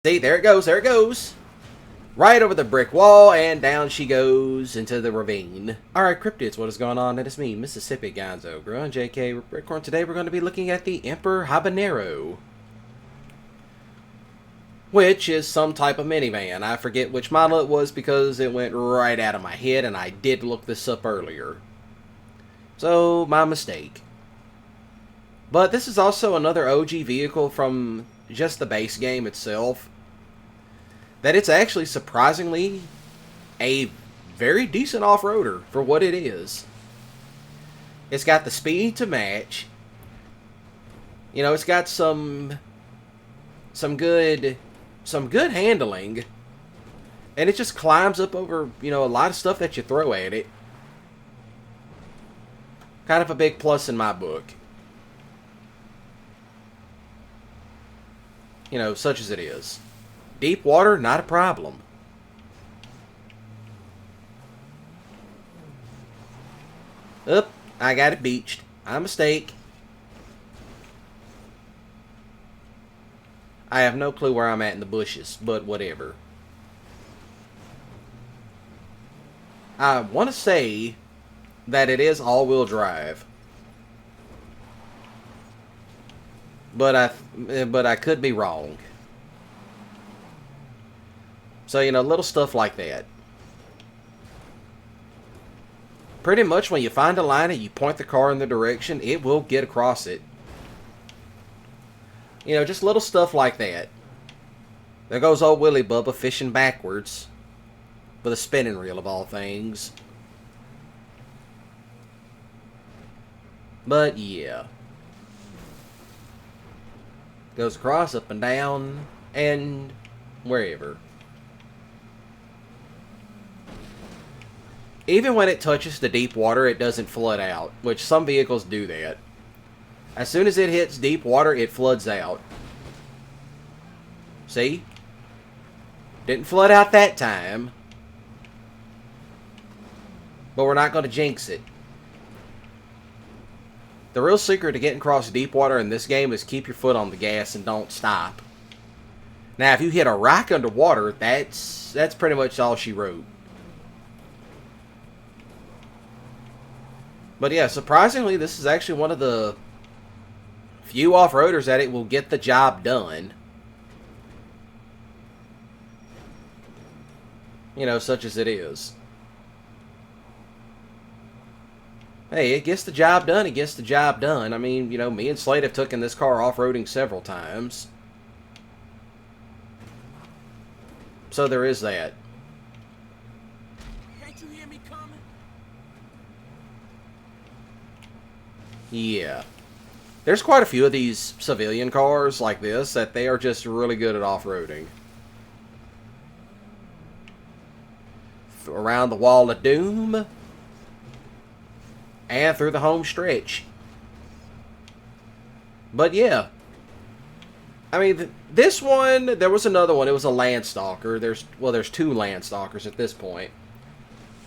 See, there it goes, there it goes. Right over the brick wall, and down she goes into the ravine. Alright, cryptids, what is going on? It is me, Mississippi Gonzo, growing JK Brickcorn. Today we're going to be looking at the Emperor Habanero, which is some type of minivan. I forget which model it was because it went right out of my head, and I did look this up earlier. So, my mistake. But this is also another OG vehicle from just the base game itself, that it's actually surprisingly a very decent off-roader for what it is. It's got the speed to match. You know, it's got some good handling, and it just climbs up over, you know, a lot of stuff that you throw at it. Kind of a big plus in my book. You know, such as it is. Deep water, not a problem. Oop, I got it beached. My mistake. I have no clue where I'm at in the bushes, but whatever. I want to say that it is all-wheel drive. But I could be wrong. So, you know, little stuff like that. Pretty much when you find a line and you point the car in the direction, it will get across it. You know, just little stuff like that. There goes old Willie Bubba fishing backwards with a spinning reel of all things. But yeah. Goes across, up and down, and wherever. Even when it touches the deep water, it doesn't flood out, which some vehicles do that. As soon as it hits deep water, it floods out. See? Didn't flood out that time. But we're not going to jinx it. The real secret to getting across deep water in this game is keep your foot on the gas and don't stop. Now, if you hit a rock underwater, that's pretty much all she wrote. But yeah, surprisingly, this is actually one of the few off-roaders that it will get the job done. You know, such as it is. Hey, it gets the job done, it gets the job done. I mean, you know, me and Slade have taken this car off-roading several times. So there is that. Can't you hear me coming? Yeah. There's quite a few of these civilian cars like this that they are just really good at off-roading. Around the Wall of Doom. And through the home stretch. But yeah. I mean, this one, there was another one. It was a Landstalker. There's two Landstalkers at this point,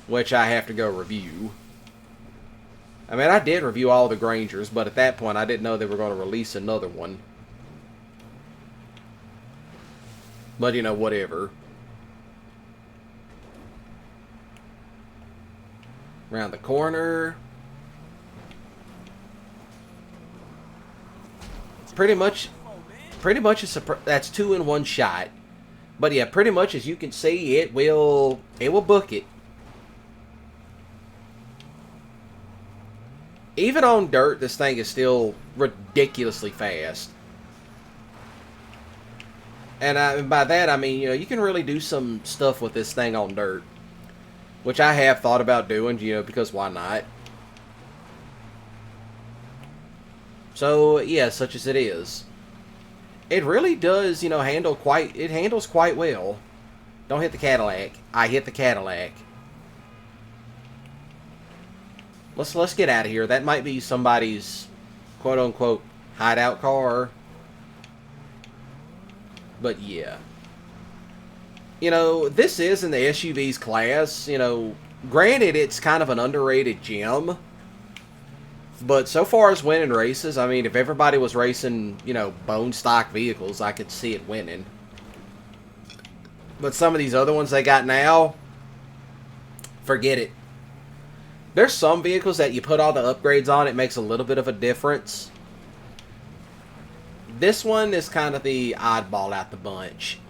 which I have to go review. I mean, I did review all the Grangers, but at that point, I didn't know they were going to release another one. But, you know, whatever. Around the corner. Pretty much that's two in one shot. But yeah, pretty much as you can see, it will book it. Even on dirt, this thing is still ridiculously fast. And by that I mean, you know, you can really do some stuff with this thing on dirt, which I have thought about doing, you know, because why not? So, yeah, such as it is. It really does, you know, handles quite well. Don't hit the Cadillac. I hit the Cadillac. Let's get out of here. That might be somebody's quote-unquote hideout car. But, yeah. You know, this is in the SUVs class. You know, granted, it's kind of an underrated gem. But so far as winning races, I mean, if everybody was racing, you know, bone stock vehicles, I could see it winning. But some of these other ones they got now, forget it. There's some vehicles that you put all the upgrades on, it makes a little bit of a difference. This one is kind of the oddball out the bunch.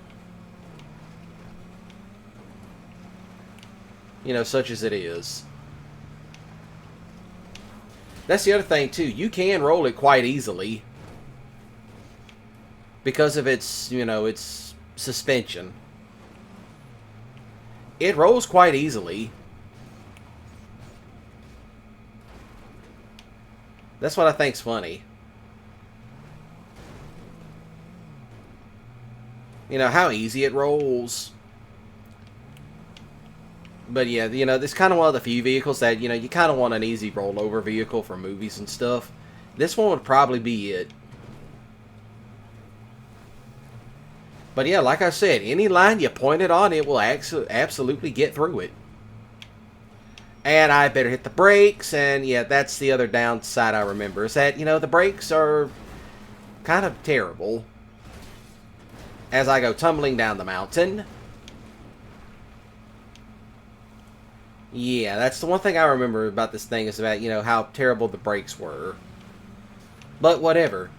You know, such as it is. That's the other thing, too. You can roll it quite easily. Because of its, you know, its suspension. It rolls quite easily. That's what I think's funny. You know, how easy it rolls. But yeah, you know, this is kind of one of the few vehicles that, you know, you kind of want an easy rollover vehicle for movies and stuff. This one would probably be it. But yeah, like I said, any line you point it on, it will absolutely get through it. And I better hit the brakes, and yeah, that's the other downside I remember, is that, you know, the brakes are kind of terrible as I go tumbling down the mountain. Yeah, that's the one thing I remember about this thing, is about, you know, how terrible the brakes were. But whatever.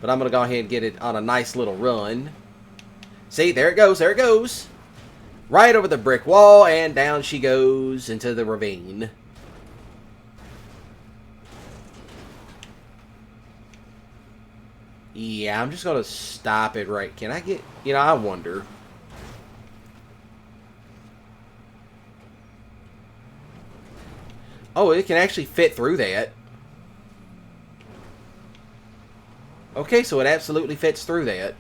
But I'm going to go ahead and get it on a nice little run. See, there it goes, there it goes. Right over the brick wall, and down she goes into the ravine. Yeah, I'm just going to stop it right. Can I get... You know, I wonder. Oh, it can actually fit through that. Okay, so it absolutely fits through that.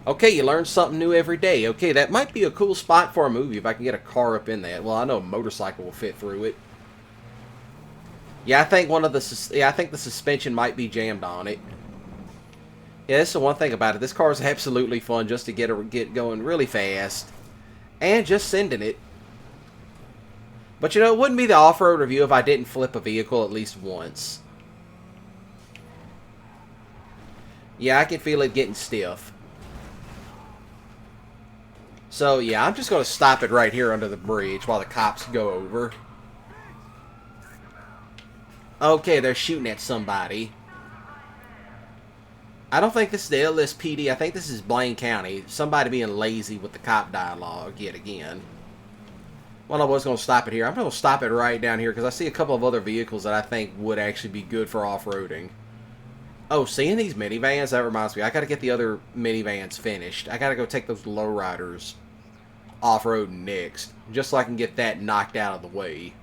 Okay, you learn something new every day. Okay, that might be a cool spot for a movie if I can get a car up in that. Well, I know a motorcycle will fit through it. Yeah, I think I think the suspension might be jammed on it. Yeah, that's the one thing about it. This car is absolutely fun just to get going really fast. And just sending it. But you know, it wouldn't be the off-road review if I didn't flip a vehicle at least once. Yeah, I can feel it getting stiff. So, yeah, I'm just going to stop it right here under the bridge while the cops go over. Okay, they're shooting at somebody. I don't think this is the LSPD. I think this is Blaine County. Somebody being lazy with the cop dialogue yet again. Well, I was going to stop it here. I'm going to stop it right down here because I see a couple of other vehicles that I think would actually be good for off-roading. Oh, seeing these minivans, that reminds me. I got to get the other minivans finished. I got to go take those lowriders off-road next, just so I can get that knocked out of the way.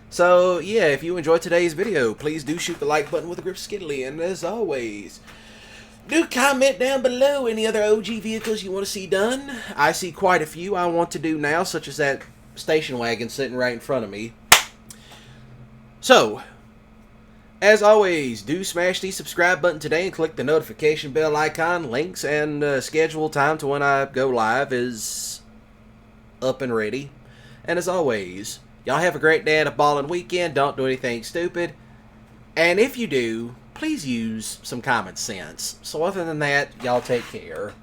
So, yeah, if you enjoyed today's video, please do shoot the like button with a grip skiddly, and as always, do comment down below any other OG vehicles you want to see done. I see quite a few I want to do now, such as that station wagon sitting right in front of me. So, as always, do smash the subscribe button today and click the notification bell icon. Links and schedule time to when I go live is up and ready. And as always, y'all have a great day and a ballin' weekend. Don't do anything stupid. And if you do, please use some common sense. So other than that, y'all take care.